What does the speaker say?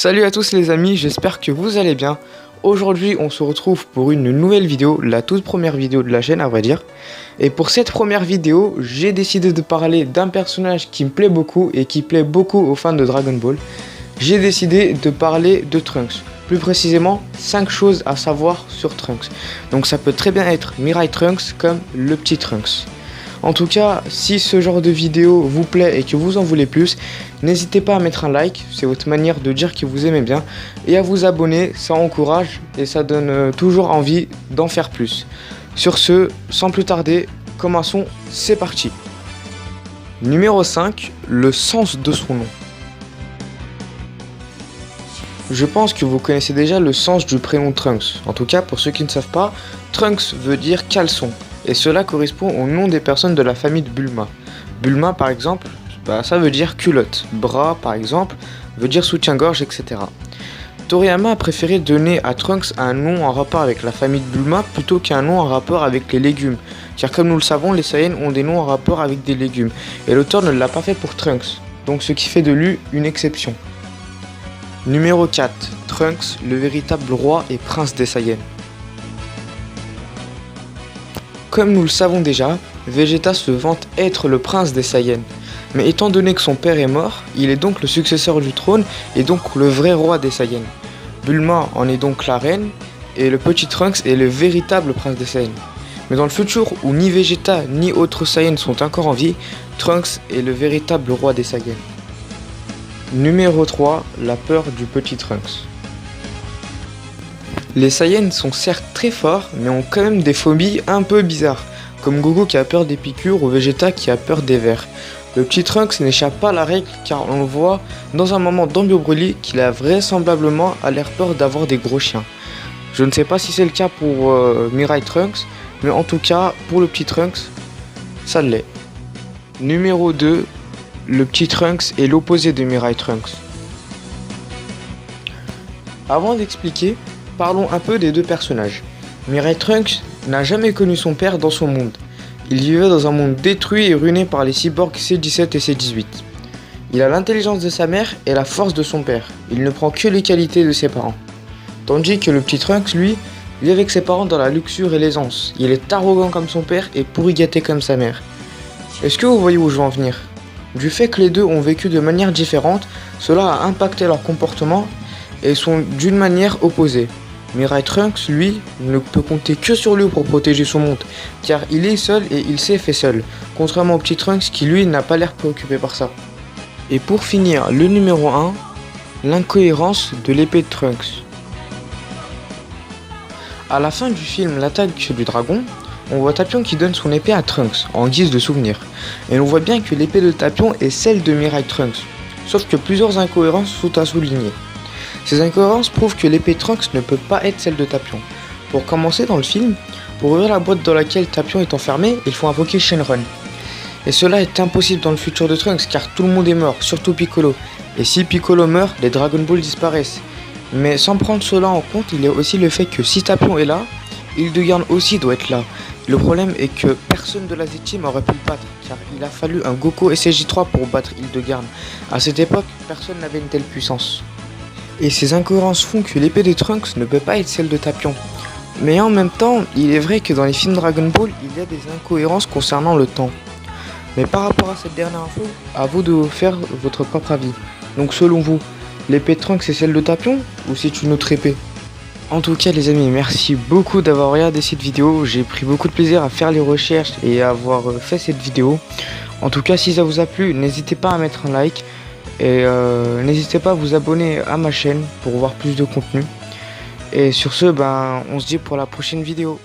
Salut à tous les amis, j'espère que vous allez bien. Aujourd'hui on se retrouve pour une nouvelle vidéo, la toute première vidéo de la chaîne à vrai dire. Et pour cette première vidéo, j'ai décidé de parler d'un personnage qui me plaît beaucoup et qui plaît beaucoup aux fans de Dragon Ball. J'ai décidé de parler de Trunks. Plus précisément, 5 choses à savoir sur Trunks. Donc ça peut très bien être Mirai Trunks comme le petit Trunks. En tout cas, si ce genre de vidéo vous plaît et que vous en voulez plus, n'hésitez pas à mettre un like, c'est votre manière de dire que vous aimez bien, et à vous abonner, ça encourage et ça donne toujours envie d'en faire plus. Sur ce, sans plus tarder, commençons, c'est parti. Numéro 5, le sens de son nom. Je pense que vous connaissez déjà le sens du prénom Trunks. En tout cas, pour ceux qui ne savent pas, Trunks veut dire caleçon. Et cela correspond au nom des personnes de la famille de Bulma. Bulma par exemple, ça veut dire culotte. Bras par exemple, veut dire soutien-gorge, etc. Toriyama a préféré donner à Trunks un nom en rapport avec la famille de Bulma plutôt qu'un nom en rapport avec les légumes. Car comme nous le savons, les Saiyans ont des noms en rapport avec des légumes. Et l'auteur ne l'a pas fait pour Trunks. Donc ce qui fait de lui une exception. Numéro 4. Trunks, le véritable roi et prince des Saiyans. Comme nous le savons déjà, Vegeta se vante être le prince des Saiyans. Mais étant donné que son père est mort, il est donc le successeur du trône et donc le vrai roi des Saiyans. Bulma en est donc la reine et le petit Trunks est le véritable prince des Saiyans. Mais dans le futur où ni Vegeta ni autres Saiyans sont encore en vie, Trunks est le véritable roi des Saiyans. Numéro 3, la peur du petit Trunks. Les Saiyans sont certes très forts, mais ont quand même des phobies un peu bizarres, comme Goku qui a peur des piqûres ou Vegeta qui a peur des vers. Le petit Trunks n'échappe pas à la règle car on le voit dans un moment dans Bio Broly qu'il a vraisemblablement l'air peur d'avoir des gros chiens. Je ne sais pas si c'est le cas pour Mirai Trunks, mais en tout cas pour le petit Trunks, ça l'est. Numéro 2, le petit Trunks est l'opposé de Mirai Trunks. Avant d'expliquer, parlons un peu des deux personnages. Mirai Trunks n'a jamais connu son père dans son monde. Il vivait dans un monde détruit et ruiné par les cyborgs C-17 et C-18. Il a l'intelligence de sa mère et la force de son père. Il ne prend que les qualités de ses parents. Tandis que le petit Trunks, lui, vit avec ses parents dans la luxure et l'aisance. Il est arrogant comme son père et pourri gâté comme sa mère. Est-ce que vous voyez où je veux en venir? Du fait que les deux ont vécu de manière différente, cela a impacté leur comportement et sont d'une manière opposée. Mirai Trunks, lui, ne peut compter que sur lui pour protéger son monde, car il est seul et il s'est fait seul, contrairement au petit Trunks qui lui n'a pas l'air préoccupé par ça. Et pour finir, le numéro 1, l'incohérence de l'épée de Trunks. A la fin du film L'attaque du dragon, on voit Tapion qui donne son épée à Trunks, en guise de souvenir, et on voit bien que l'épée de Tapion est celle de Mirai Trunks, sauf que plusieurs incohérences sont à souligner. Ces incohérences prouvent que l'épée Trunks ne peut pas être celle de Tapion. Pour commencer dans le film, pour ouvrir la boîte dans laquelle Tapion est enfermé, il faut invoquer Shenron. Et cela est impossible dans le futur de Trunks car tout le monde est mort, surtout Piccolo. Et si Piccolo meurt, les Dragon Ball disparaissent. Mais sans prendre cela en compte, il y a aussi le fait que si Tapion est là, Hildegarn aussi doit être là. Le problème est que personne de la Z-Team aurait pu le battre, car il a fallu un Goku SSJ3 pour battre Hildegarn. À cette époque, personne n'avait une telle puissance. Et ces incohérences font que l'épée de Trunks ne peut pas être celle de Tapion. Mais en même temps, il est vrai que dans les films Dragon Ball, il y a des incohérences concernant le temps. Mais par rapport à cette dernière info, à vous de faire votre propre avis. Donc selon vous, l'épée de Trunks c'est celle de Tapion ou c'est une autre épée? En tout cas les amis, merci beaucoup d'avoir regardé cette vidéo. J'ai pris beaucoup de plaisir à faire les recherches et à avoir fait cette vidéo. En tout cas si ça vous a plu, n'hésitez pas à mettre un like. Et n'hésitez pas à vous abonner à ma chaîne pour voir plus de contenu. Et sur ce, on se dit pour la prochaine vidéo.